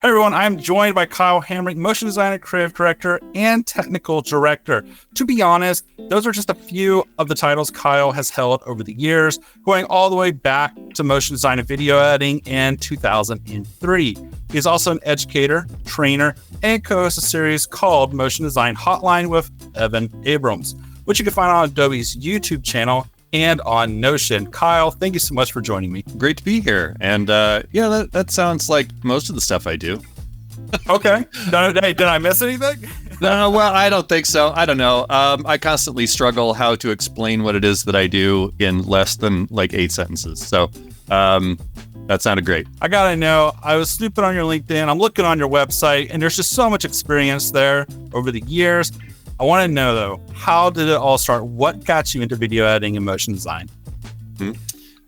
Hey everyone, I'm joined by Kyle Hamrick, motion designer, creative director, and technical director. To be honest, those are just a few of the titles Kyle has held over the years, going all the way back to motion design and video editing in 2003. He's also an educator, trainer, and co-hosts a series called Motion Design Hotline with Evan Abrams, which you can find on Adobe's YouTube channel and on Notion. Kyle, thank you so much for joining me. Great to be here. And that sounds like most of the stuff I do. Okay. Did I miss anything? No, well, I don't think so. I don't know. I constantly struggle how to explain what it is that I do in less than like 8 sentences. So that sounded great. I gotta know, I was snooping on your LinkedIn. I'm looking on your website, and there's just so much experience there over the years. I want to know, though, how did it all start? What got you into video editing and motion design?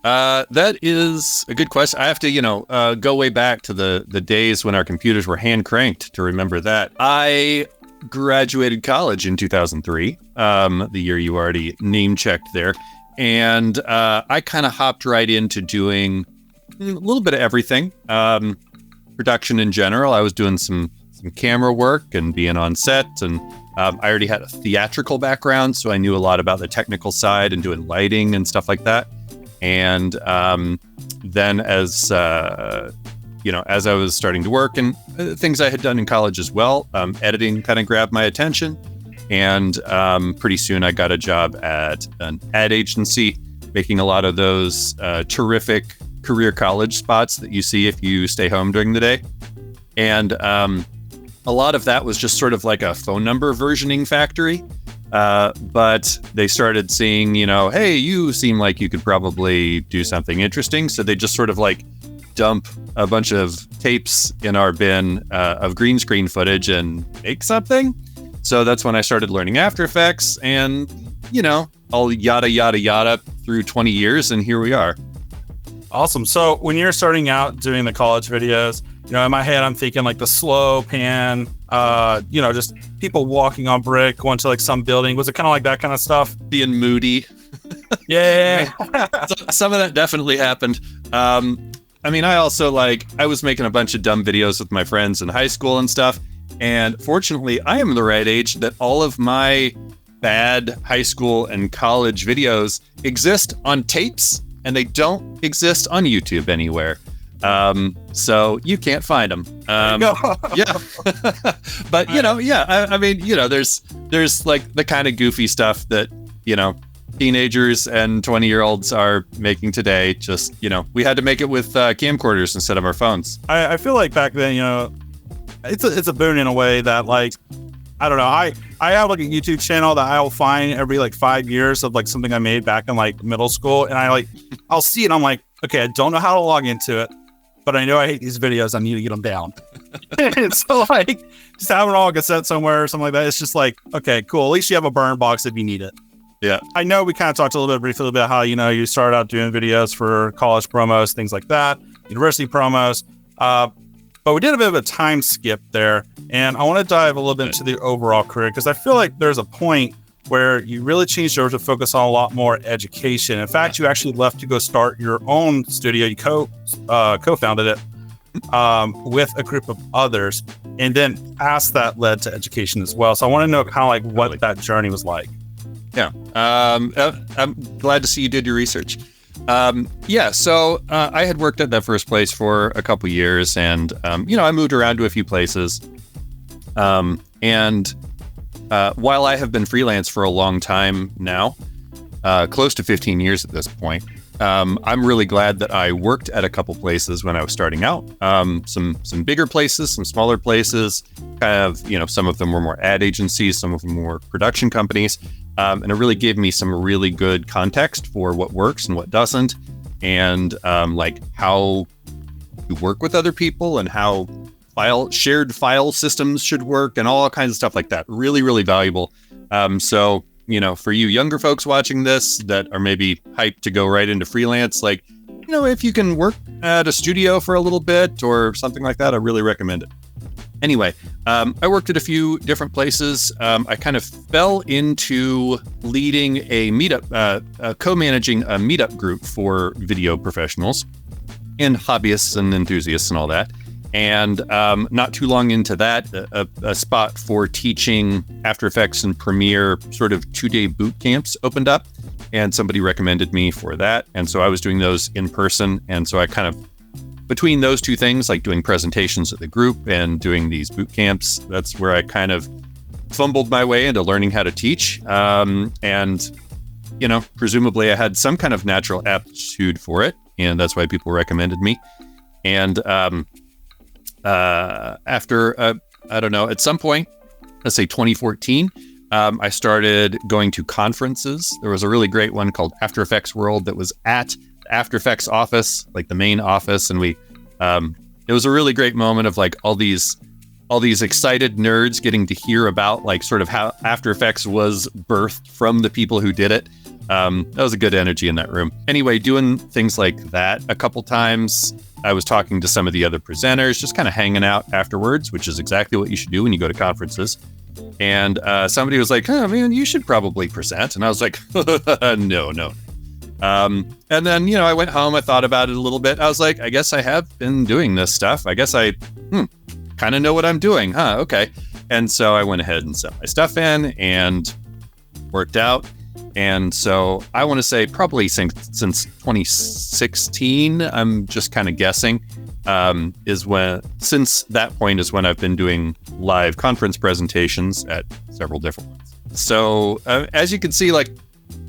That is a good question. I have to, go way back to the days when our computers were hand cranked to remember that. I graduated college in 2003, the year you already name checked there. And I kind of hopped right into doing a little bit of everything. Production in general. I was doing some camera work and being on set, and I already had a theatrical background, so I knew a lot about the technical side and doing lighting and stuff like that. And then as I was starting to work and things I had done in college as well, editing kind of grabbed my attention. And pretty soon I got a job at an ad agency, making a lot of those terrific career college spots that you see if you stay home during the day. And a lot of that was just sort of like a phone number versioning factory. But they started seeing, hey, you seem like you could probably do something interesting. So they just sort of like dump a bunch of tapes in our bin of green screen footage and make something. So that's when I started learning After Effects and, all yada, yada, yada through 20 years. And here we are. Awesome. So when you're starting out doing the college videos, in my head, I'm thinking like the slow pan, just people walking on brick, going to like some building. Was it kind of like that kind of stuff? Being moody. Yeah. Some of that definitely happened. I also I was making a bunch of dumb videos with my friends in high school and stuff. And fortunately, I am the right age that all of my bad high school and college videos exist on tapes, and they don't exist on YouTube anywhere. So you can't find them. Yeah. But there's like the kind of goofy stuff that, teenagers and 20-year-olds are making today. Just, we had to make it with camcorders instead of our phones. I feel like back then, it's a boon in a way that I don't know. I have like a YouTube channel that I'll find every 5 years of something I made back in middle school. And I'll see it. I'm like, okay, I don't know how to log into it, but I know I hate these videos. I need to get them down. And so just having it all cassette somewhere or something like that. It's just okay, cool. At least you have a burn box if you need it. Yeah. I know we kind of talked a little bit briefly about how, you started out doing videos for college promos, things like that, university promos. But we did a bit of a time skip there. And I want to dive a little bit into the overall career, because I feel like there's a point where you really changed over to focus on a lot more education. In fact, you actually left to go start your own studio. You co-founded it with a group of others, and then past that led to education as well. So I want to know kind of what that journey was like. Yeah. I'm glad to see you did your research. So I had worked at that first place for a couple years, and I moved around to a few places. While I have been freelance for a long time now, close to 15 years at this point, I'm really glad that I worked at a couple places when I was starting out. Some bigger places, some smaller places, kind of, some of them were more ad agencies, some of them were production companies. And it really gave me some really good context for what works and what doesn't, and how to work with other people and how shared file systems should work and all kinds of stuff like that. Really, really valuable. So, for you younger folks watching this that are maybe hyped to go right into freelance, if you can work at a studio for a little bit or something like that, I really recommend it. Anyway, I worked at a few different places. I kind of fell into leading a meetup, co-managing a meetup group for video professionals and hobbyists and enthusiasts and all that. And not too long into that, a spot for teaching After Effects and Premiere sort of 2-day boot camps opened up, and somebody recommended me for that. And so I was doing those in person. And so I kind of, between those two things, like doing presentations at the group and doing these boot camps, that's where I kind of fumbled my way into learning how to teach. And, you know, presumably I had some kind of natural aptitude for it, and that's why people recommended me. And after, I don't know, at some point, let's say 2014, I started going to conferences. There was a really great one called After Effects World that was at the After Effects office, like the main office. And it was a really great moment of like all these excited nerds getting to hear about like sort of how After Effects was birthed from the people who did it. That was a good energy in that room. Anyway, doing things like that a couple times. I was talking to some of the other presenters, just kind of hanging out afterwards, which is exactly what you should do when you go to conferences. And somebody was like, "Oh man, you should probably present." And I was like, no. And then, you know, I went home, I thought about it a little bit. I was like, I guess I have been doing this stuff. I guess I kind of know what I'm doing, huh? Okay. And so I went ahead and sent my stuff in and worked out. And so I want to say probably since 2016, I'm just kind of guessing, since that point is when I've been doing live conference presentations at several different ones. So as you can see, like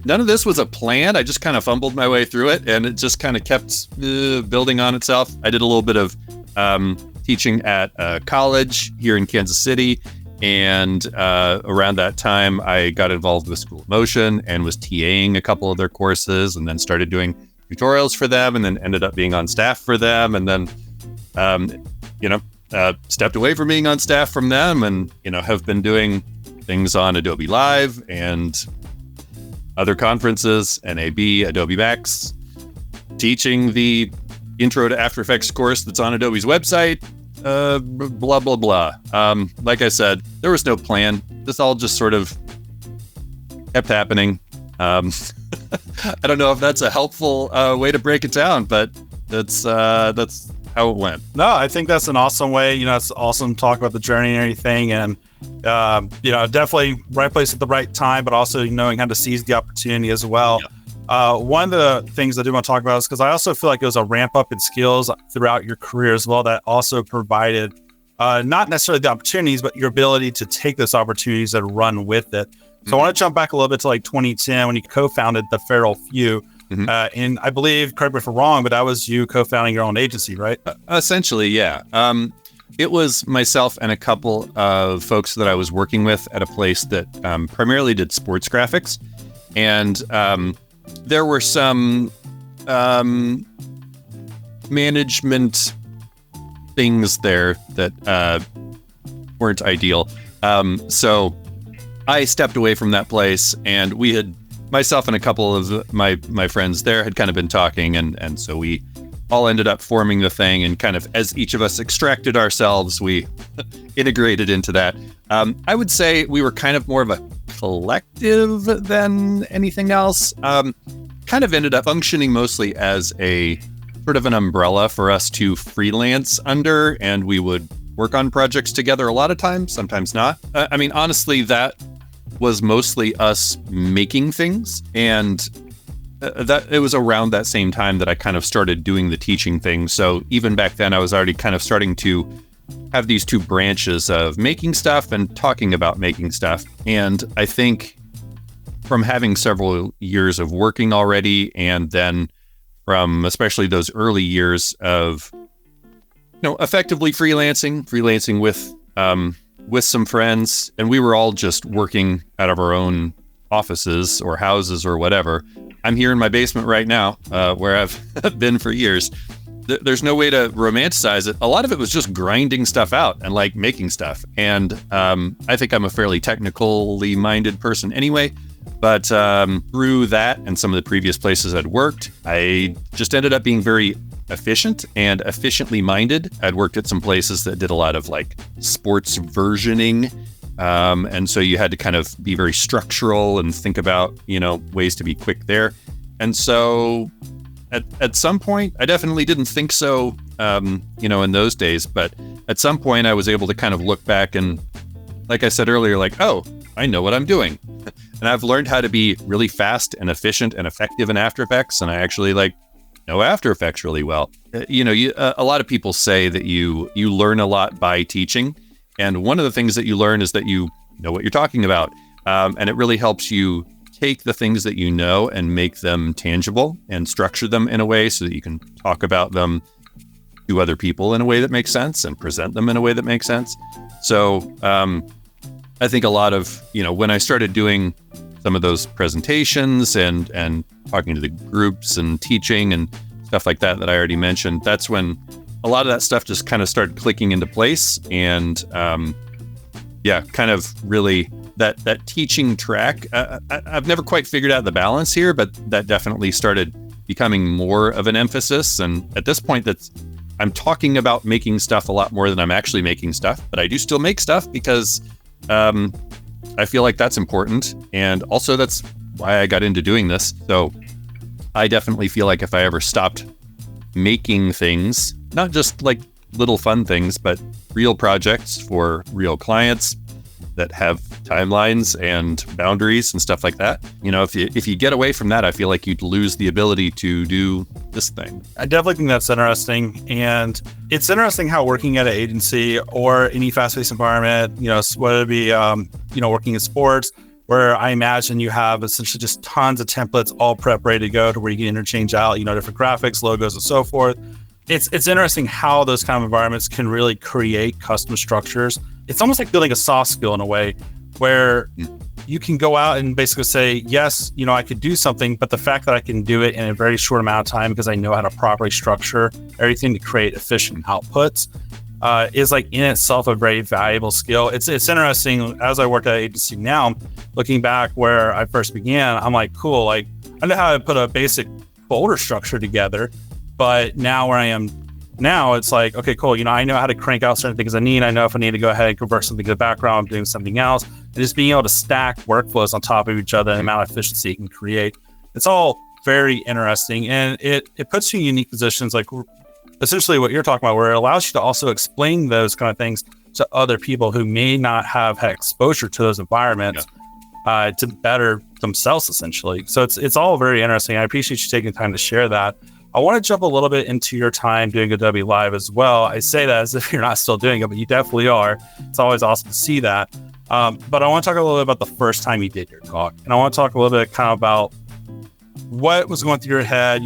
none of this was a plan. I just kind of fumbled my way through it, and it just kind of kept building on itself. I did a little bit of teaching at a college here in Kansas City. And around that time, I got involved with School of Motion and was TAing a couple of their courses, and then started doing tutorials for them, and then ended up being on staff for them. And then, stepped away from being on staff from them, and, you know, have been doing things on Adobe Live and other conferences, NAB, Adobe Max, teaching the Intro to After Effects course that's on Adobe's website. Blah, blah, blah. Like I said, there was no plan. This all just sort of kept happening. I don't know if that's a helpful way to break it down, but that's how it went. No, I think that's an awesome way. You know, it's awesome to talk about the journey and everything. And, definitely right place at the right time, but also knowing how to seize the opportunity as well. Yeah. One of the things I do want to talk about is because I also feel like it was a ramp up in skills throughout your career as well that also provided not necessarily the opportunities, but your ability to take those opportunities and run with it. So I want to jump back a little bit to like 2010 when you co-founded the Feral Few. And I believe, correct me if I'm wrong, but that was you co-founding your own agency, right? Essentially, yeah. It was myself and a couple of folks that I was working with at a place that primarily did sports graphics. And there were some management things there that weren't ideal. So I stepped away from that place, and we had, myself and a couple of my friends there had kind of been talking, and so we all ended up forming the thing, and kind of as each of us extracted ourselves, we integrated into that. I would say we were kind of more of a collective than anything else. Kind of ended up functioning mostly as a sort of an umbrella for us to freelance under, and we would work on projects together a lot of times, sometimes not. I mean, honestly, that was mostly us making things, and that it was around that same time that I kind of started doing the teaching thing. So even back then, I was already kind of starting to have these two branches of making stuff and talking about making stuff. And I think from having several years of working already, and then from especially those early years of, effectively freelancing with some friends, and we were all just working out of our own offices or houses or whatever. I'm here in my basement right now, where I've been for years. There's no way to romanticize it. A lot of it was just grinding stuff out and like making stuff. And I think I'm a fairly technically minded person anyway. But through that and some of the previous places I'd worked, I just ended up being very efficient and efficiently minded. I'd worked at some places that did a lot of like sports versioning. And so you had to kind of be very structural and think about, ways to be quick there. And so at some point, I definitely didn't think so in those days. But at some point I was able to kind of look back and, like I said earlier, like, oh, I know what I'm doing. And I've learned how to be really fast and efficient and effective in After Effects. And I actually know After Effects really well. A lot of people say that you learn a lot by teaching. And one of the things that you learn is that you know what you're talking about. And it really helps you take the things that you know and make them tangible and structure them in a way so that you can talk about them to other people in a way that makes sense and present them in a way that makes sense. So I think a lot of, when I started doing some of those presentations and talking to the groups and teaching and stuff like that I already mentioned, that's when a lot of that stuff just kind of started clicking into place. And kind of really that teaching track, I've never quite figured out the balance here, but that definitely started becoming more of an emphasis. And at this point, I'm talking about making stuff a lot more than I'm actually making stuff, but I do still make stuff because I feel like that's important. And also that's why I got into doing this. So I definitely feel like if I ever stopped making things, not just like little fun things, but real projects for real clients that have timelines and boundaries and stuff like that. If you get away from that, I feel like you'd lose the ability to do this thing. I definitely think that's interesting. And it's interesting how working at an agency or any fast-paced environment, whether it be, working in sports, where I imagine you have essentially just tons of templates all prepped, ready to go to where you can interchange out, different graphics, logos, and so forth. It's interesting how those kind of environments can really create custom structures. It's almost like building a soft skill in a way where you can go out and basically say, yes, I could do something, but the fact that I can do it in a very short amount of time because I know how to properly structure everything to create efficient outputs is like in itself a very valuable skill. It's interesting, as I work at an agency now, looking back where I first began, I'm like, cool, like I know how to put a basic folder structure together, but now where I am now, it's like, okay, cool. I know how to crank out certain things I need. I know if I need to go ahead and convert something to the background, I'm doing something else. And just being able to stack workflows on top of each other and the amount of efficiency it can create. It's all very interesting. And it puts you in unique positions, like essentially what you're talking about, where it allows you to also explain those kind of things to other people who may not have had exposure to those environments to better themselves, essentially. So it's all very interesting. I appreciate you taking the time to share that. I want to jump a little bit into your time doing Adobe Live as well. I say that as if you're not still doing it, but you definitely are. It's always awesome to see that. But I want to talk a little bit about the first time you did your talk. And I want to talk a little bit kind of about what was going through your head.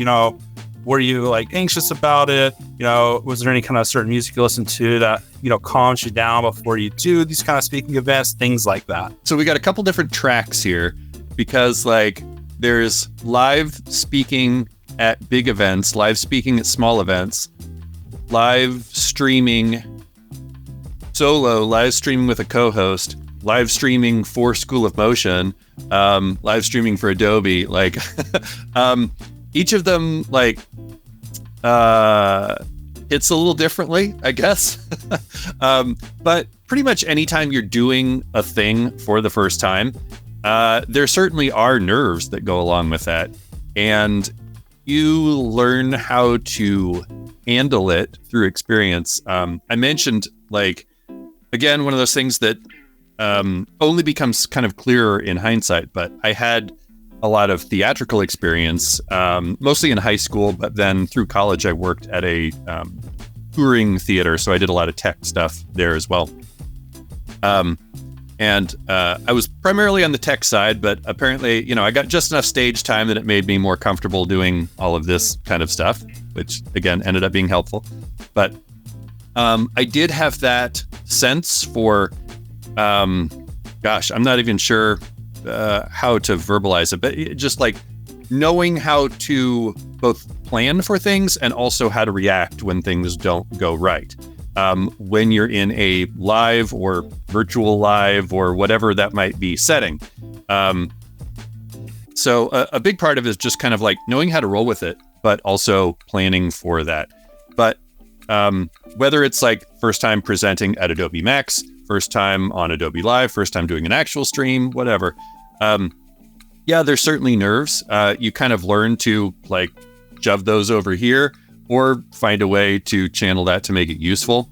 Were you like anxious about it? Was there any kind of certain music you listened to that, calms you down before you do these kind of speaking events, things like that? So we got a couple different tracks here because like there's live speaking at big events, live speaking at small events, live streaming solo, live streaming with a co-host, live streaming for School of Motion, live streaming for Adobe. Like each of them like hits a little differently, I guess. But pretty much anytime you're doing a thing for the first time, there certainly are nerves that go along with that. And you learn how to handle it through experience. I mentioned, like, again, one of those things that only becomes kind of clearer in hindsight, but I had a lot of theatrical experience, mostly in high school, but then through college, I worked at a touring theater, so I did a lot of tech stuff there as well. And I was primarily on the tech side, but apparently, I got just enough stage time that it made me more comfortable doing all of this kind of stuff, which again ended up being helpful. But I did have that sense for, I'm not even sure how to verbalize it, but just like knowing how to both plan for things and also how to react when things don't go right. When you're in a live or virtual live or whatever that might be setting. So a big part of it is just kind of like knowing how to roll with it, but also planning for that. But whether it's like first time presenting at Adobe Max, first time on Adobe Live, first time doing an actual stream, whatever. There's certainly nerves. You kind of learn to like shove those over here or find a way to channel that to make it useful.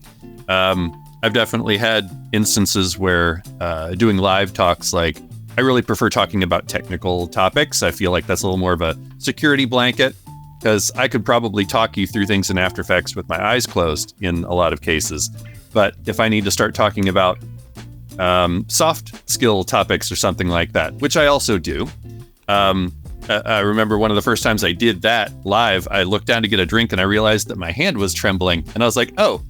I've definitely had instances where doing live talks, like I really prefer talking about technical topics. I feel like that's a little more of a security blanket, because I could probably talk you through things in After Effects with my eyes closed in a lot of cases. But if I need to start talking about soft skill topics or something like that, which I also do. I remember one of the first times I did that live, I looked down to get a drink and I realized that my hand was trembling. And I was like, oh,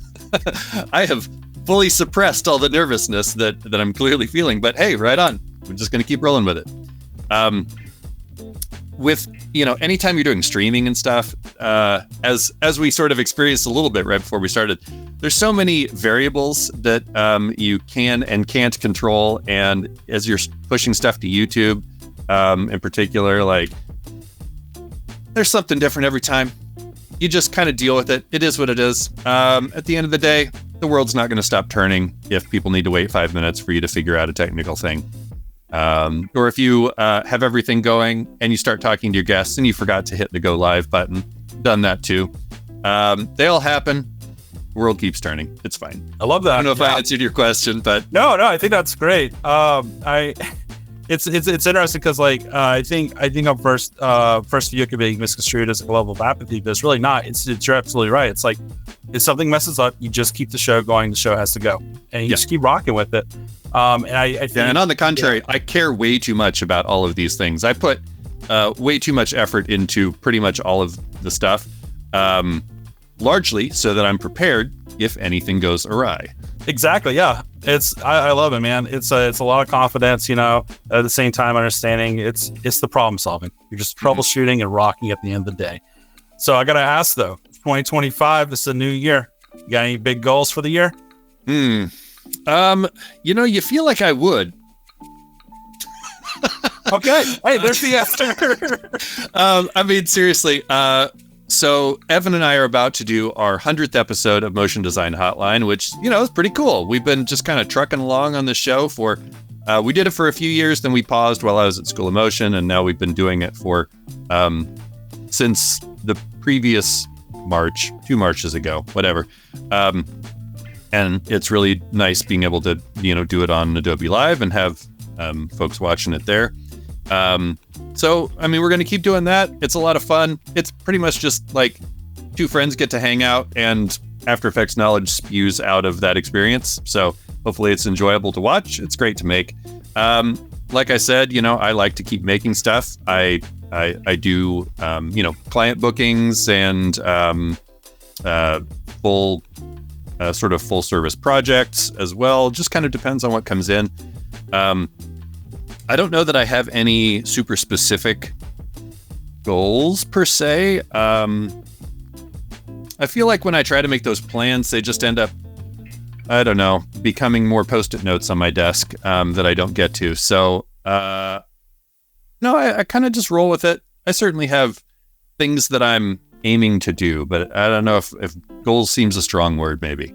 I have fully suppressed all the nervousness that I'm clearly feeling. But hey, right on. I'm just going to keep rolling with it. With, anytime you're doing streaming and stuff, as we sort of experienced a little bit right before we started, there's so many variables that you can and can't control. And as you're pushing stuff to YouTube, in particular, like, there's something different every time. You just kind of deal with it. It is what it is. At the end of the day, the world's not going to stop turning if people need to wait 5 minutes for you to figure out a technical thing. Or if you have everything going and you start talking to your guests and you forgot to hit the go live button, done that too. They all happen. The world keeps turning. It's fine. I love that. I don't know if I answered your question, but no, I think that's great. It's interesting because I think our first view could be misconstrued as a level of apathy, but it's really not. You're absolutely right. It's like if something messes up, you just keep the show going. The show has to go, and you just keep rocking with it. I think, and on the contrary, I care way too much about all of these things. I put way too much effort into pretty much all of the stuff, largely so that I'm prepared if anything goes awry. Exactly. Yeah. I love it, man. It's a lot of confidence, at the same time, understanding it's the problem solving. You're just troubleshooting and rocking at the end of the day. So I got to ask though, 2025, this is a new year. You got any big goals for the year? You feel like I would. Okay. Hey, there's the answer. Seriously. So Evan and I are about to do our 100th episode of Motion Design Hotline, which, is pretty cool. We've been just kind of trucking along on the show for, we did it for a few years, then we paused while I was at School of Motion, and now we've been doing it for, since the previous March, 2 Marches ago, whatever. And it's really nice being able to, do it on Adobe Live and have folks watching it there. So, we're going to keep doing that. It's a lot of fun. It's pretty much just like two friends get to hang out and After Effects knowledge spews out of that experience. So hopefully it's enjoyable to watch. It's great to make. Like I said, I like to keep making stuff. I do, client bookings and full service projects as well. Just kind of depends on what comes in. I don't know that I have any super specific goals per se. I feel like when I try to make those plans, they just end up, becoming more Post-it notes on my desk that I don't get to. So, no, I kind of just roll with it. I certainly have things that I'm aiming to do, but I don't know if goals seems a strong word, maybe.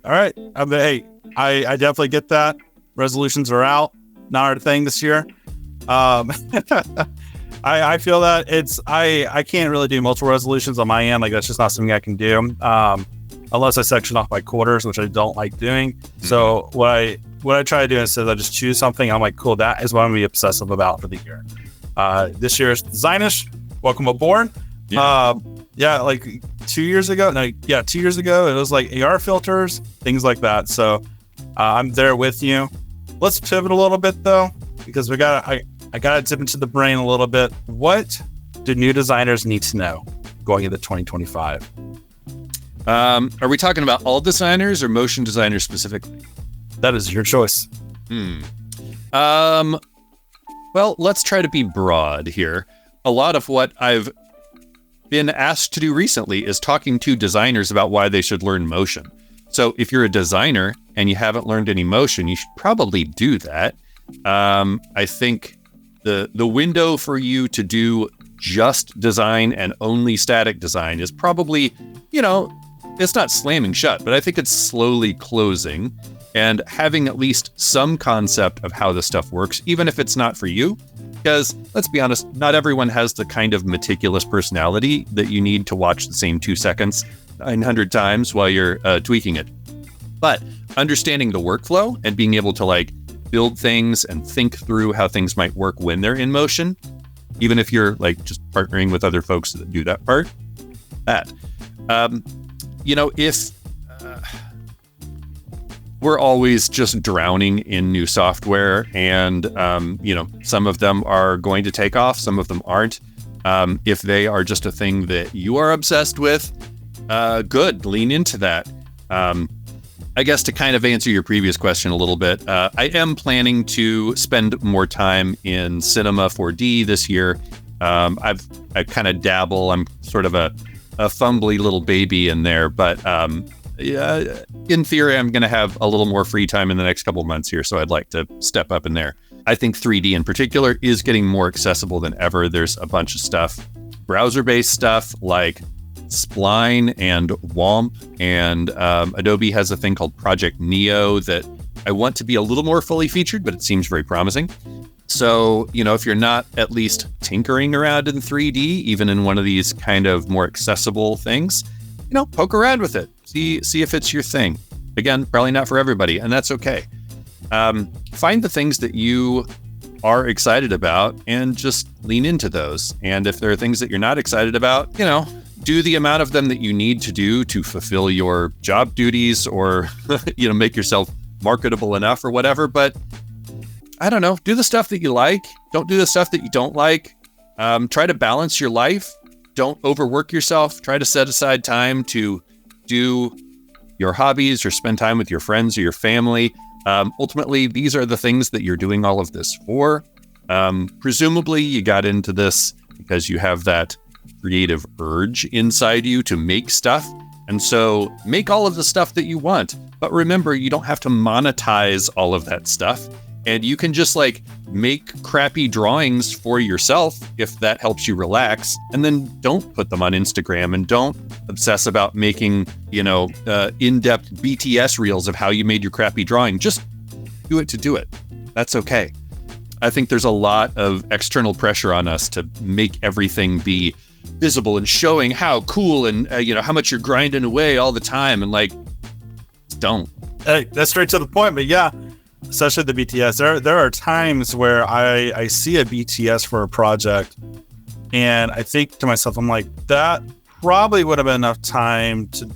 All right. Hey, I definitely get that. Resolutions are out. Not our thing this year. I feel that I can't really do multiple resolutions on my end. Like, that's just not something I can do. Unless I section off my quarters, which I don't like doing. Mm-hmm. So what I try to do instead, I just choose something. I'm like, cool, that is what I'm gonna be obsessive about for the year. This year is DESIGNish. Welcome aboard. Yeah. Like 2 years ago. 2 years ago, it was like AR filters, things like that. So I'm there with you. Let's pivot a little bit though, because I gotta dip into the brain a little bit. What do new designers need to know going into 2025? Are we talking about all designers or motion designers specifically? That is your choice. Well, let's try to be broad here. A lot of what I've been asked to do recently is talking to designers about why they should learn motion. So if you're a designer and you haven't learned any motion, you should probably do that. I think the window for you to do just design and only static design is probably, it's not slamming shut, but I think it's slowly closing, and having at least some concept of how this stuff works, even if it's not for you, Because let's be honest, not everyone has the kind of meticulous personality that you need to watch the same 2 seconds 900 times while you're tweaking it. But understanding the workflow and being able to like build things and think through how things might work when they're in motion, even if you're like just partnering with other folks that do that part, if we're always just drowning in new software and, some of them are going to take off, some of them aren't. If they are just a thing that you are obsessed with, good, lean into that. I guess to kind of answer your previous question a little bit, I am planning to spend more time in Cinema 4D this year. I kind of dabble. I'm sort of a fumbly little baby in there, but in theory, I'm going to have a little more free time in the next couple of months here, so I'd like to step up in there. I think 3D in particular is getting more accessible than ever. There's a bunch of stuff, browser-based stuff like Spline and WOMP, and Adobe has a thing called Project Neo that I want to be a little more fully featured, but it seems very promising. So, if you're not at least tinkering around in 3D, even in one of these kind of more accessible things, poke around with it. See if it's your thing. Again, probably not for everybody, and that's okay. Find the things that you are excited about and just lean into those. And if there are things that you're not excited about, do the amount of them that you need to do to fulfill your job duties or, make yourself marketable enough or whatever. But I don't know, do the stuff that you like. Don't do the stuff that you don't like. Try to balance your life. Don't overwork yourself. Try to set aside time to do your hobbies or spend time with your friends or your family. Ultimately, these are the things that you're doing all of this for. Presumably, you got into this because you have that creative urge inside you to make stuff. And so make all of the stuff that you want. But remember, you don't have to monetize all of that stuff. And you can just make crappy drawings for yourself if that helps you relax. And then don't put them on Instagram and don't obsess about making, in-depth BTS reels of how you made your crappy drawing. Just do it to do it. That's okay. I think there's a lot of external pressure on us to make everything be visible and showing how cool and, how much you're grinding away all the time. And don't. Hey, that's straight to the point. But yeah. Especially the BTS. There are times where I see a BTS for a project and I think to myself, I'm like, that probably would have been enough time to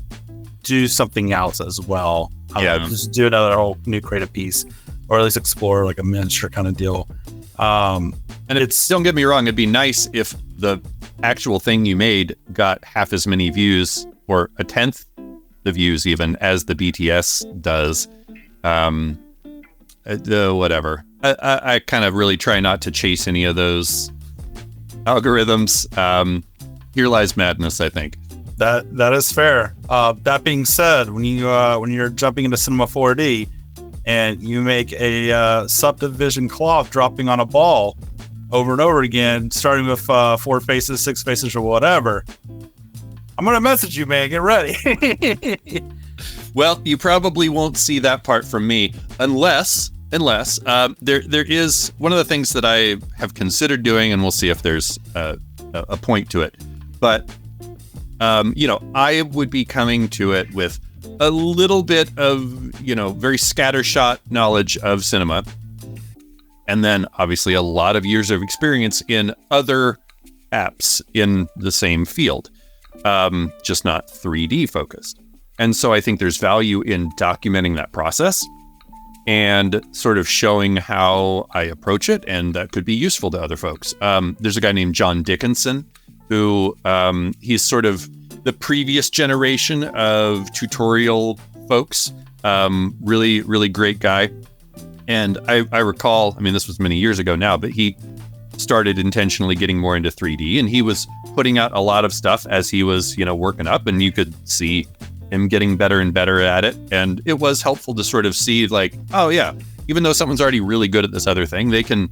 do something else as well. Just do another whole new creative piece or at least explore like a miniature kind of deal. And don't get me wrong, it'd be nice if the actual thing you made got half as many views or a tenth the views even as the BTS does. Whatever. I kind of really try not to chase any of those algorithms. Here lies madness, I think. That is fair. That being said, when you're jumping into Cinema 4D and you make a subdivision cloth dropping on a ball over and over again, starting with 4 faces, 6 faces, or whatever, I'm gonna message you, man. Get ready. Well, you probably won't see that part from me unless there is one of the things that I have considered doing, and we'll see if there's a point to it. But, I would be coming to it with a little bit of, very scattershot knowledge of cinema. And then obviously a lot of years of experience in other apps in the same field, just not 3D focused. And so I think there's value in documenting that process and sort of showing how I approach it, and that could be useful to other folks. There's a guy named John Dickinson who he's sort of the previous generation of tutorial folks. Really, really great guy. And I recall, this was many years ago now, but he started intentionally getting more into 3D, and he was putting out a lot of stuff as he was, working up, and you could see him getting better and better at it. And it was helpful to sort of see oh yeah, even though someone's already really good at this other thing, they can,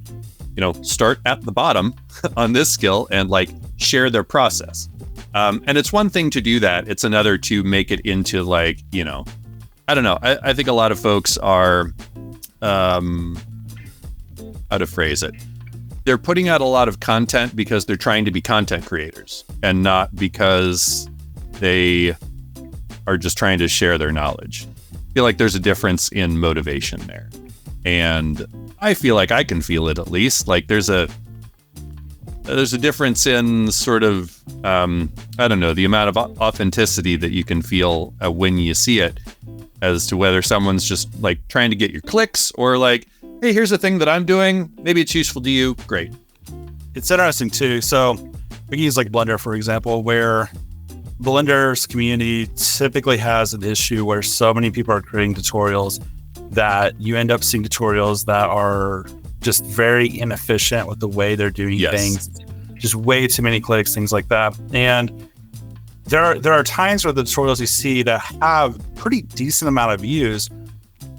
start at the bottom on this skill and share their process. And it's one thing to do that. It's another to make it into I don't know. I think a lot of folks are, how to phrase it. they're putting out a lot of content because they're trying to be content creators and not because they are just trying to share their knowledge. I feel like there's a difference in motivation there. And I feel like I can feel it, at least. Like there's a difference in sort of, I don't know, the amount of authenticity that you can feel when you see it, as to whether someone's just like trying to get your clicks or like, hey, here's a thing that I'm doing. Maybe it's useful to you. Great. It's interesting too. So we can use like Blender, for example, where Blender's community typically has an issue where so many people are creating tutorials that you end up seeing tutorials that are just very inefficient with the way they're doing things. Just way too many clicks, things like that. And there are times where the tutorials you see that have pretty decent amount of views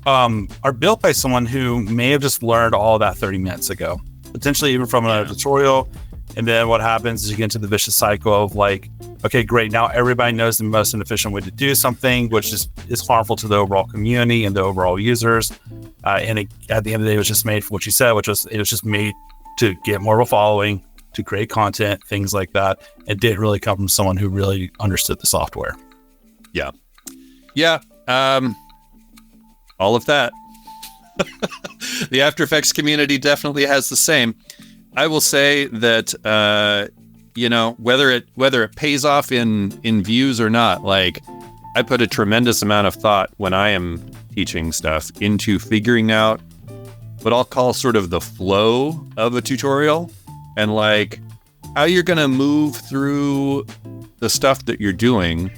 are built by someone who may have just learned all that 30 minutes ago, potentially even from another tutorial. And then what happens is you get into the vicious cycle of like, okay, great. Now everybody knows the most inefficient way to do something, which is harmful to the overall community and the overall users. And at the end of the day, it was just made for what you said, it was just made to get more of a following, to create content, things like that. It didn't really come from someone who really understood the software. Yeah. Yeah. All of that. The After Effects community definitely has the same. I will say that, whether it pays off in views or not, like I put a tremendous amount of thought when I am teaching stuff into figuring out what I'll call sort of the flow of a tutorial and like how you're going to move through the stuff that you're doing,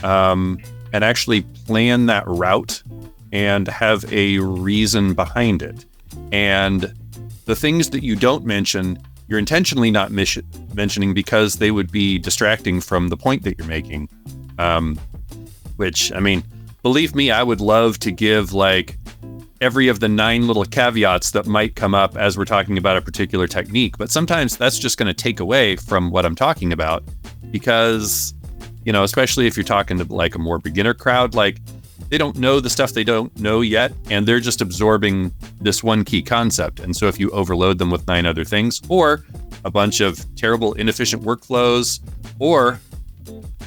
and actually plan that route and have a reason behind it. And the things that you don't mention, you're intentionally not mentioning because they would be distracting from the point that you're making. Which, I mean, believe me, I would love to give like every of the 9 little caveats that might come up as we're talking about a particular technique. But sometimes that's just going to take away from what I'm talking about because, especially if you're talking to like a more beginner crowd, like they don't know the stuff they don't know yet, and they're just absorbing this one key concept. And so if you overload them with 9 other things, or a bunch of terrible, inefficient workflows, or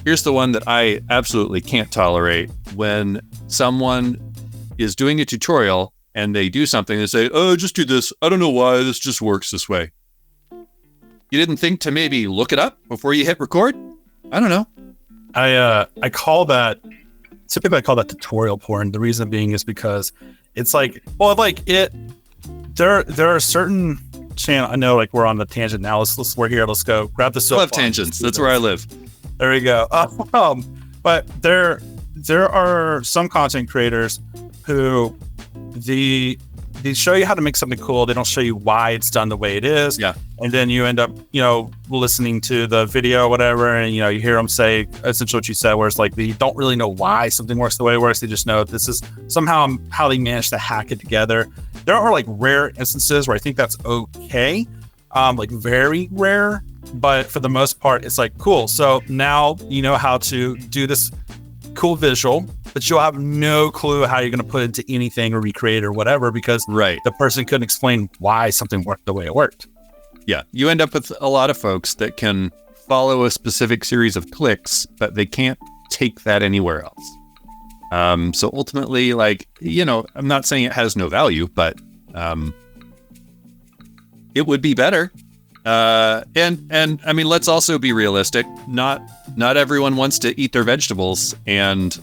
here's the one that I absolutely can't tolerate, when someone is doing a tutorial and they do something, they say, oh, just do this. I don't know why, this just works this way. You didn't think to maybe look it up before you hit record? I don't know. I call that, typically I call that tutorial porn. The reason being is because it's like, there are certain channel. I know like we're on the tangent now. We're here. Let's go grab the soap. I love tangents. That's where I live. There we go. But there are some content creators who they show you how to make something cool. They don't show you why it's done the way it is. Yeah. And then you end up, listening to the video or whatever, and you hear them say essentially what you said, where it's like they don't really know why something works the way it works. They just know this is somehow how they managed to hack it together. There are like rare instances where I think that's okay, like very rare, but for the most part, it's like cool. So now you know how to do this cool visual, but you'll have no clue how you're going to put it into anything or recreate or whatever because the person couldn't explain why something worked the way it worked. Yeah, you end up with a lot of folks that can follow a specific series of clicks, but they can't take that anywhere else. So ultimately, like, I'm not saying it has no value, but it would be better. And I mean, let's also be realistic. Not everyone wants to eat their vegetables and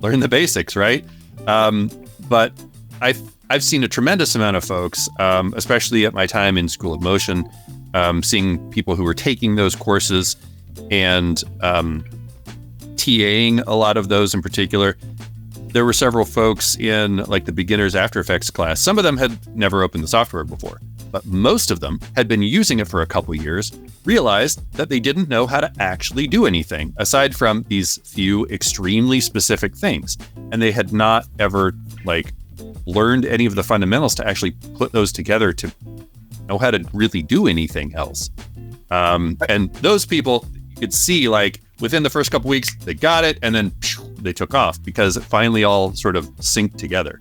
learn the basics, right? But I've seen a tremendous amount of folks, especially at my time in School of Motion, seeing people who were taking those courses and TAing a lot of those in particular. There were several folks in like the beginner's After Effects class. Some of them had never opened the software before, but most of them had been using it for a couple years, realized that they didn't know how to actually do anything aside from these few extremely specific things. And they had not ever like learned any of the fundamentals to actually put those together to know how to really do anything else. And those people, you could see like within the first couple weeks, they got it, and then they took off because it finally all sort of synced together.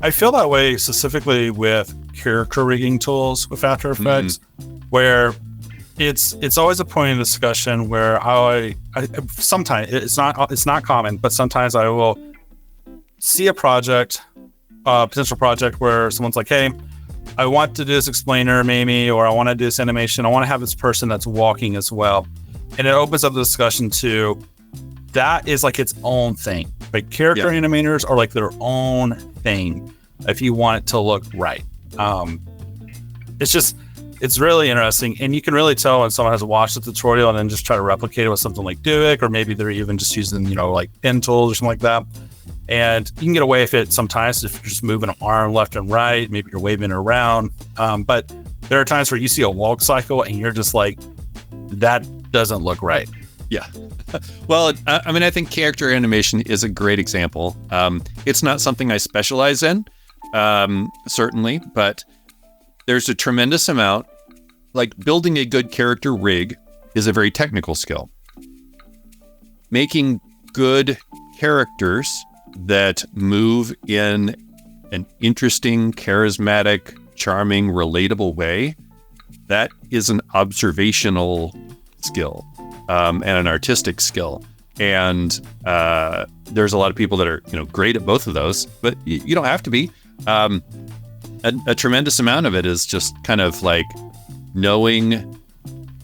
I feel that way specifically with character rigging tools with After Effects, where it's always a point of discussion where I sometimes it's not common, but sometimes I will see a potential project where someone's like, hey, I want to do this explainer maybe, or I want to do this animation. I want to have this person that's walking as well. And it opens up the discussion to that is like its own thing. Like character animators are like their own thing if you want it to look right. It's really interesting. And you can really tell when someone has watched the tutorial and then just try to replicate it with something like Duik, or maybe they're even just using, like pen tools or something like that. And you can get away with it sometimes if you're just moving an arm left and right, maybe you're waving it around. But there are times where you see a walk cycle and you're just like, that doesn't look right. Yeah. Well, I think character animation is a great example. It's not something I specialize in, certainly, but there's a tremendous amount. Like building a good character rig is a very technical skill. Making good characters that move in an interesting, charismatic, charming, relatable way, that is an observational skill and an artistic skill. And there's a lot of people that are great at both of those, but you don't have to be. A tremendous amount of it is just kind of like knowing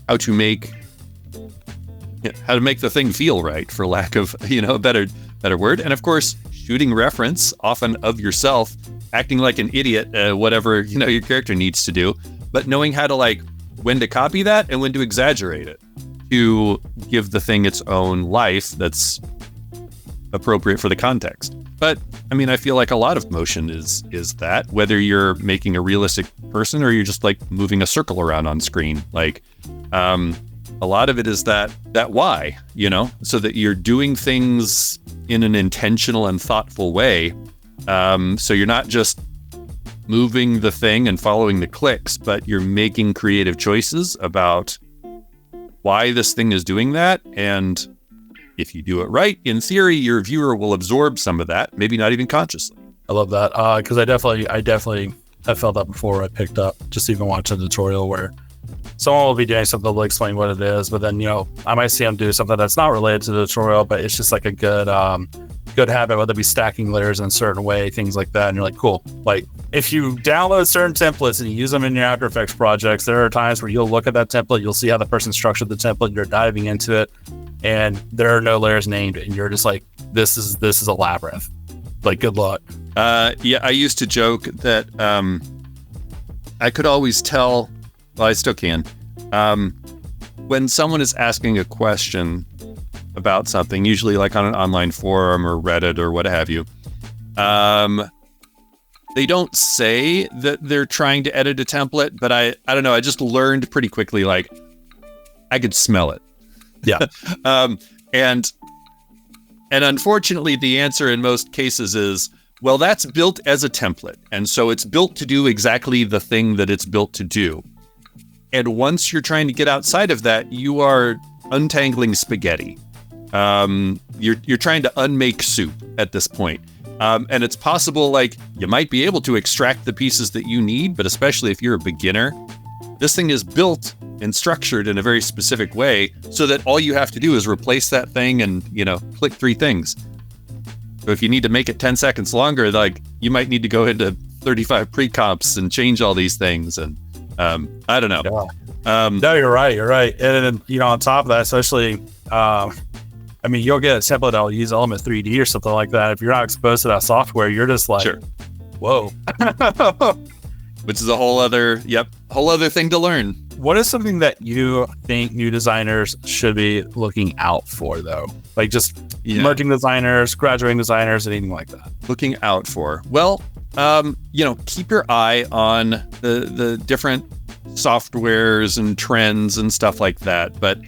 how to make the thing feel right, for lack of a better word. And of course, shooting reference often of yourself, acting like an idiot, whatever your character needs to do, but knowing how to like when to copy that and when to exaggerate it to give the thing its own life that's appropriate for the context. But I feel like a lot of motion is that, whether you're making a realistic person or you're just like moving a circle around on screen, like a lot of it is that why, so that you're doing things in an intentional and thoughtful way. So you're not just moving the thing and following the clicks, but you're making creative choices about why this thing is doing that. And if you do it right, in theory, your viewer will absorb some of that, maybe not even consciously. I love that, because I definitely have felt that before. I picked up just even watching a tutorial where someone will be doing something to explain what it is, but then I might see them do something that's not related to the tutorial, but it's just like a good habit, whether it be stacking layers in a certain way, things like that. And you're like, cool. Like if you download certain templates and you use them in your After Effects projects, there are times where you'll look at that template, you'll see how the person structured the template, you're diving into it, and there are no layers named, and you're just like, this is a labyrinth. Like, good luck. I used to joke that I could always tell, well, I still can, when someone is asking a question about something, usually like on an online forum or Reddit or what have you, they don't say that they're trying to edit a template, but I don't know, I just learned pretty quickly, like, I could smell it. Yeah. And unfortunately, the answer in most cases is, well, that's built as a template. And so it's built to do exactly the thing that it's built to do. And once you're trying to get outside of that, you are untangling spaghetti. You're trying to unmake soup at this point. And it's possible, like, you might be able to extract the pieces that you need, but especially if you're a beginner, this thing is built and structured in a very specific way so that all you have to do is replace that thing and, click 3 things. So if you need to make it 10 seconds longer, like, you might need to go into 35 pre-comps and change all these things. And I don't know. Yeah. No, you're right. And then, on top of that, especially, you'll get a template that'll use Element 3D or something like that. If you're not exposed to that software, you're just like, sure. Whoa. Which is a whole other thing to learn. What is something that you think new designers should be looking out for, though? Like just emerging designers, graduating designers, anything like that? Looking out for. Well, keep your eye on the different softwares and trends and stuff like that. But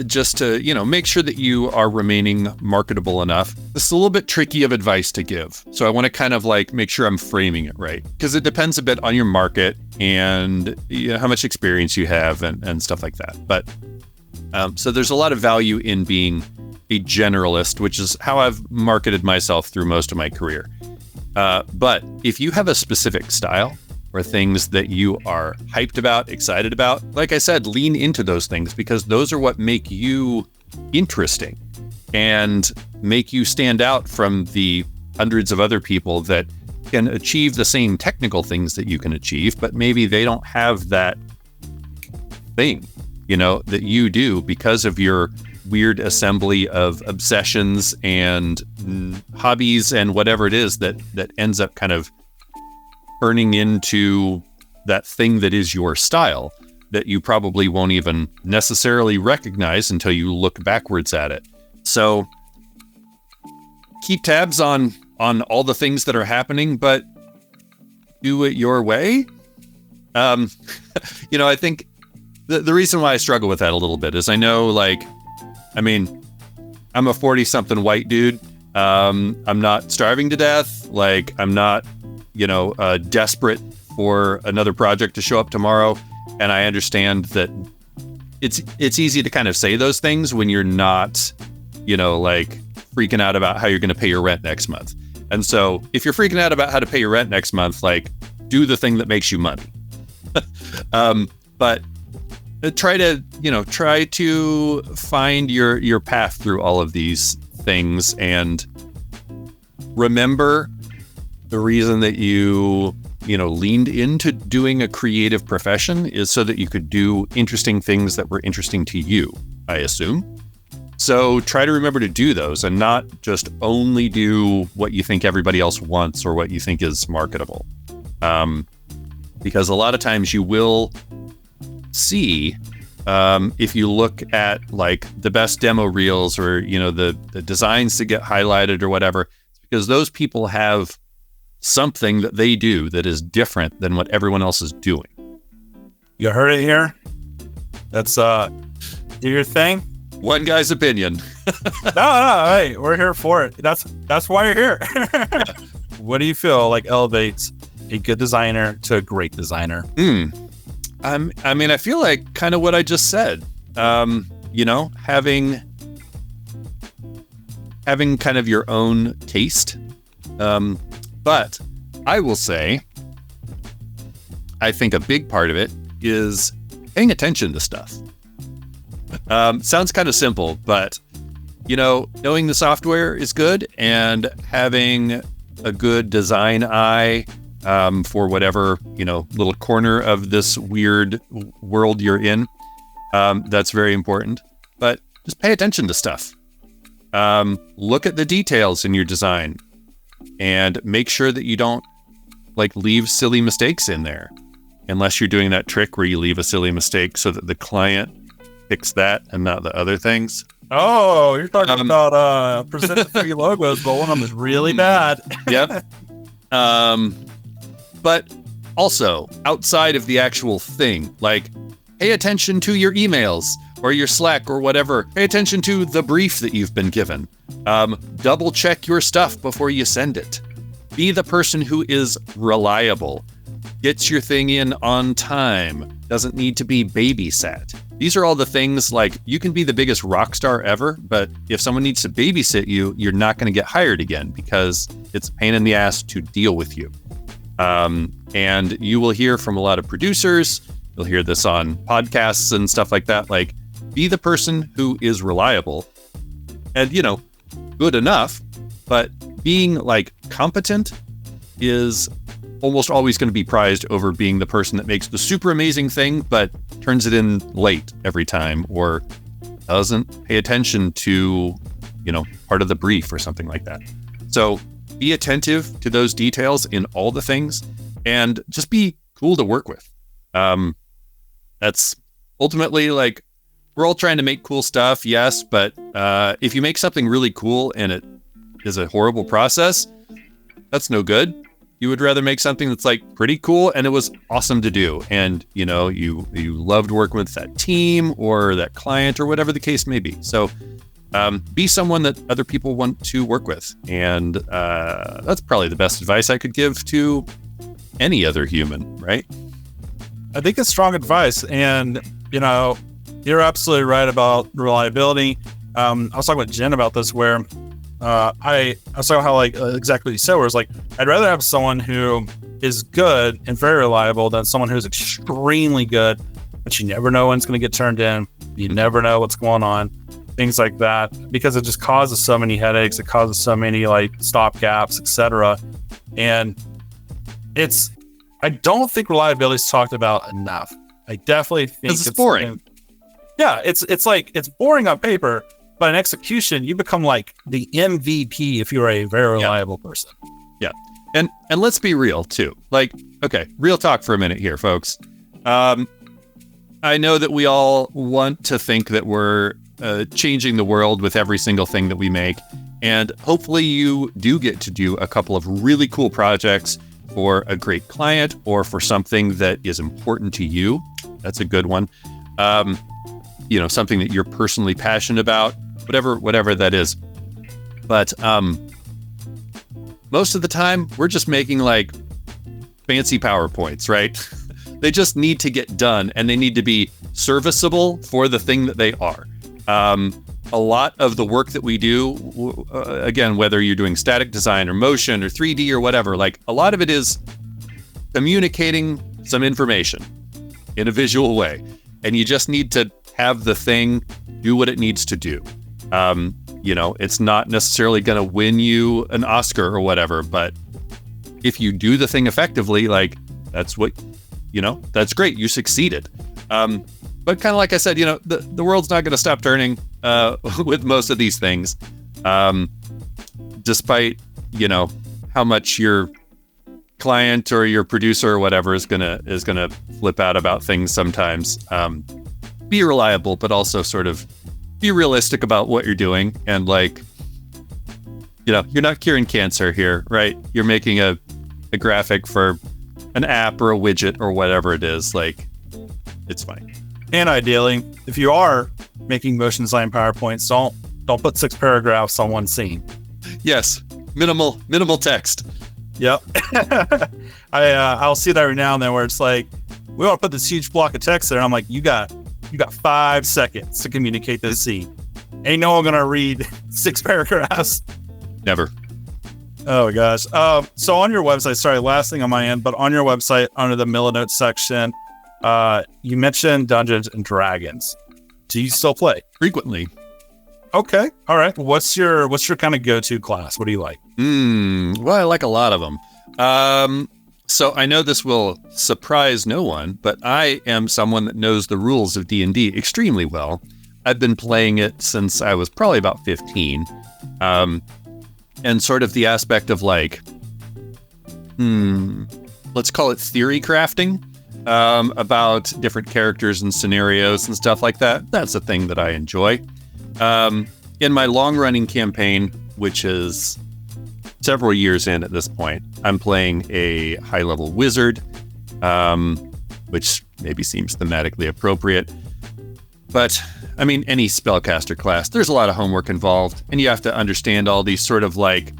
just to, make sure that you are remaining marketable enough. This is a little bit tricky of advice to give. So I want to kind of like make sure I'm framing it right, because it depends a bit on your market and how much experience you have and stuff like that. But so there's a lot of value in being a generalist, which is how I've marketed myself through most of my career. But if you have a specific style or things that you are hyped about, excited about, like I said, lean into those things because those are what make you interesting and make you stand out from the hundreds of other people that can achieve the same technical things that you can achieve, but maybe they don't have that thing, that you do because of your weird assembly of obsessions and hobbies and whatever it is that ends up kind of turning into that thing that is your style that you probably won't even necessarily recognize until you look backwards at it. So keep tabs on all the things that are happening, but do it your way. I think the reason why I struggle with that a little bit is I know, I'm a 40-something white dude. I'm not starving to death. I'm not, desperate for another project to show up tomorrow. And I understand that it's easy to kind of say those things when you're not, freaking out about how you're going to pay your rent next month. And so if you're freaking out about how to pay your rent next month, do the thing that makes you money. But try to find your path through all of these things and remember the reason that you leaned into doing a creative profession is so that you could do interesting things that were interesting to you, I assume. So try to remember to do those and not just only do what you think everybody else wants or what you think is marketable. Because a lot of times you will see, if you look at the best demo reels or, the designs that get highlighted or whatever, it's because those people have something that they do that is different than what everyone else is doing. You heard it here. That's do your thing. One guy's opinion. No, hey, we're here for it. That's why you're here. What do you feel elevates a good designer to a great designer? I feel like kind of what I just said. Having kind of your own taste. But I will say, I think a big part of it is paying attention to stuff. Sounds kind of simple, but knowing the software is good and having a good design eye for whatever, little corner of this weird world you're in. That's very important, but just pay attention to stuff. Look at the details in your design and make sure that you don't leave silly mistakes in there, unless you're doing that trick where you leave a silly mistake so that the client picks that and not the other things. Oh, you're talking about present 3 logos, but one of them is really bad. Yep. But also outside of the actual thing, pay attention to your emails or your Slack or whatever. Pay attention to the brief that you've been given. Double check your stuff before you send it. Be the person who is reliable. Gets your thing in on time. Doesn't need to be babysat. These are all the things you can be the biggest rock star ever, but if someone needs to babysit you, you're not going to get hired again because it's a pain in the ass to deal with you. And you will hear from a lot of producers. You'll hear this on podcasts and stuff like that. Be the person who is reliable and, good enough, but being competent is almost always going to be prized over being the person that makes the super amazing thing, but turns it in late every time or doesn't pay attention to, part of the brief or something like that. So be attentive to those details in all the things and just be cool to work with. That's ultimately we're all trying to make cool stuff. Yes. But, if you make something really cool and it is a horrible process, that's no good. You would rather make something that's pretty cool and it was awesome to do. And, you loved working with that team or that client or whatever the case may be. So, be someone that other people want to work with. And that's probably the best advice I could give to any other human, right? I think it's strong advice. And, you're absolutely right about reliability. I was talking with Jen about this where, I saw how exactly what you said, where it's like, I'd rather have someone who is good and very reliable than someone who's extremely good, but you never know when it's going to get turned in. You never know what's going on, things like that, because it just causes so many headaches. It causes so many stop gaps, etc. And I don't think reliability is talked about enough. I definitely think it's boring. Yeah, it's boring on paper, but in execution, you become like the MVP if you're a very reliable person. Yeah. And let's be real too. Okay, real talk for a minute here, folks. I know that we all want to think that we're changing the world with every single thing that we make. And hopefully you do get to do a couple of really cool projects for a great client or for something that is important to you. That's a good one. Something that you're personally passionate about, whatever that is. But most of the time, we're just making fancy PowerPoints, right? They just need to get done, and they need to be serviceable for the thing that they are. A lot of the work that we do, again, whether you're doing static design or motion or 3D or whatever, a lot of it is communicating some information in a visual way. And you just need to have the thing do what it needs to do. It's not necessarily going to win you an Oscar or whatever, but if you do the thing effectively, that's what, that's great. You succeeded. But kind of like I said, the world's not going to stop turning with most of these things, despite, how much your client or your producer or whatever is gonna flip out about things sometimes. Be reliable, but also sort of be realistic about what you're doing. And you're not curing cancer here, right? You're making a graphic for an app or a widget or whatever it is. It's fine. And ideally, if you are making motion design PowerPoints, don't put 6 paragraphs on one scene. Yes, minimal text. Yep. I'll see that every now and then where it's we want to put this huge block of text there. I'm like, you got 5 seconds to communicate this scene. Ain't no one gonna read 6 paragraphs. Never. Oh gosh. So on your website, sorry, last thing on my end, but on your website under the Millinotes section, you mentioned Dungeons and Dragons. Do you still play? Frequently. Okay. All right. What's your kind of go-to class? What do you like? Well, I like a lot of them. So I know this will surprise no one, but I am someone that knows the rules of D&D extremely well. I've been playing it since I was probably about 15. And sort of the aspect of let's call it theory crafting, about different characters and scenarios and stuff like that. That's a thing that I enjoy. In my long-running campaign, which is several years in at this point, I'm playing a high-level wizard, which maybe seems thematically appropriate. But, I mean, any spellcaster class, there's a lot of homework involved, and you have to understand all these sort of the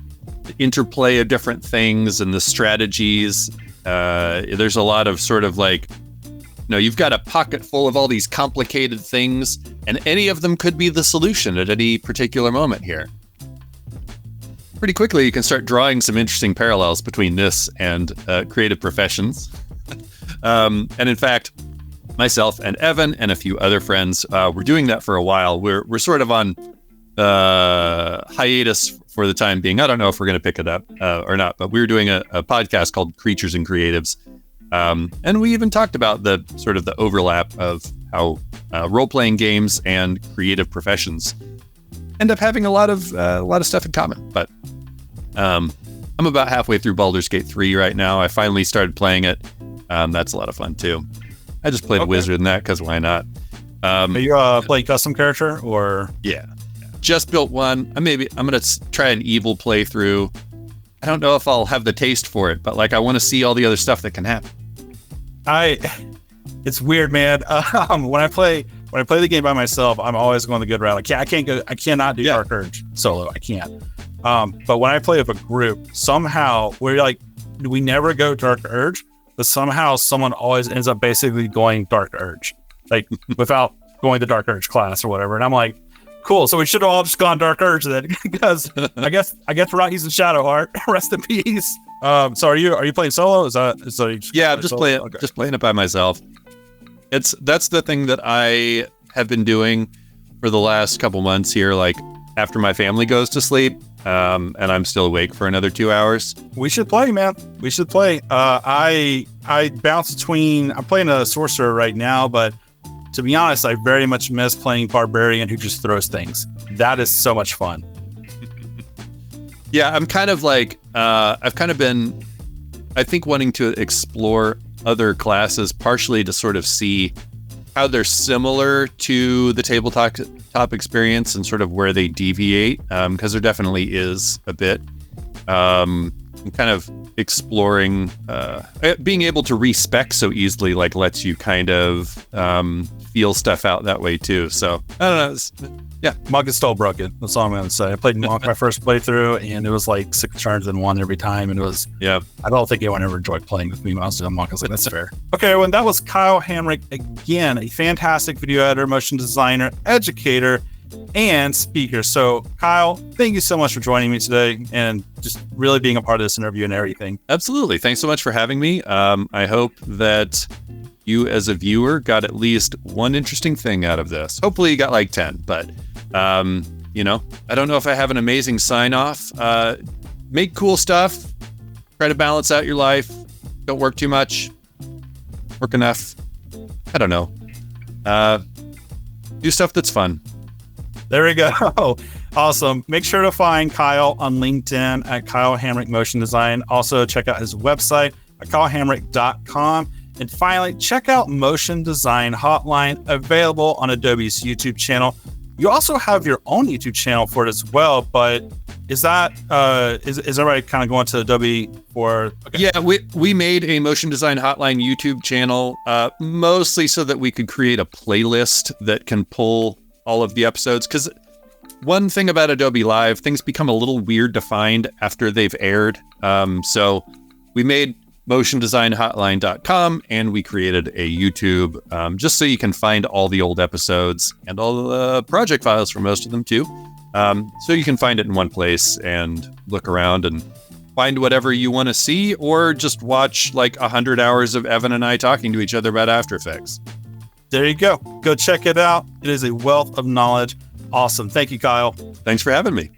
interplay of different things and the strategies. There's a lot of sort of you've got a pocket full of all these complicated things, and any of them could be the solution at any particular moment here. Pretty quickly, you can start drawing some interesting parallels between this and creative professions. And in fact, myself and Evan and a few other friends were doing that for a while. We're sort of on hiatus for the time being. I don't know if we're going to pick it up or not, but we were doing a podcast called Creatures and Creatives. And we even talked about the sort of the overlap of how role-playing games and creative professions end up having a lot of stuff in common. But I'm about halfway through Baldur's Gate 3 right now. I finally started playing it. That's a lot of fun too. I just played a wizard in that because why not? Are you playing custom character or? Yeah, just built one. I'm gonna try an evil playthrough. I don't know if I'll have the taste for it, but I want to see all the other stuff that can happen. It's weird, man. When I play the game by myself, I'm always going the good route. I cannot do Dark Urge solo. I can't. But when I play with a group, somehow we never go Dark Urge, but somehow someone always ends up basically going Dark Urge, without going to Dark Urge class or whatever. And I'm like, Cool. So we should have all just gone Dark Urge then, because I guess we're not using Shadowheart. Rest in peace. So are you playing solo? Yeah, I'm just playing just playing it by myself. That's the thing that I have been doing for the last couple months here, like after my family goes to sleep, and I'm still awake for another 2 hours. We should play, man. We should play. I bounce between. I'm playing a sorcerer right now, but to be honest, I very much miss playing barbarian who just throws things. That is so much fun. Yeah, I'm kind of like I've kind of been, I think, wanting to explore other classes, partially to sort of see how they're similar to the tabletop experience and sort of where they deviate, because there definitely is a bit. I'm kind of exploring being able to respec so easily, like lets you kind of feel stuff out that way too. So I don't know. Yeah, Monk is still broken. That's all I'm gonna say. I played Monk my first playthrough, and it was like 6 turns in one every time, and it was. Yeah. I don't think anyone ever enjoyed playing with me when I was doing Monk. I was like, that's fair. Okay, everyone, that was Kyle Hamrick again, a fantastic video editor, motion designer, educator, and speaker. So, Kyle, thank you so much for joining me today and just really being a part of this interview and everything. Absolutely. Thanks so much for having me. I hope that you as a viewer got at least one interesting thing out of this. Hopefully you got like 10, but I don't know if I have an amazing sign off. Make cool stuff. Try to balance out your life. Don't work too much. Work enough. I don't know. Do stuff that's fun. There we go. Awesome. Make sure to find Kyle on LinkedIn at Kyle Hamrick Motion Design. Also, check out his website at kylehamrick.com. And finally, check out Motion Design Hotline, available on Adobe's YouTube channel. You also have your own YouTube channel for it as well, but is that is everybody kind of going to Adobe for? Okay. Yeah, we made a Motion Design Hotline YouTube channel, mostly so that we could create a playlist that can pull all of the episodes. Because one thing about Adobe Live, things become a little weird to find after they've aired. So we made motiondesignhotline.com, and we created a YouTube just so you can find all the old episodes and all the project files for most of them too. So you can find it in one place and look around and find whatever you want to see, or just watch like 100 hours of Evan and I talking to each other about After Effects. There you go. Go check it out. It is a wealth of knowledge. Awesome. Thank you, Kyle. Thanks for having me.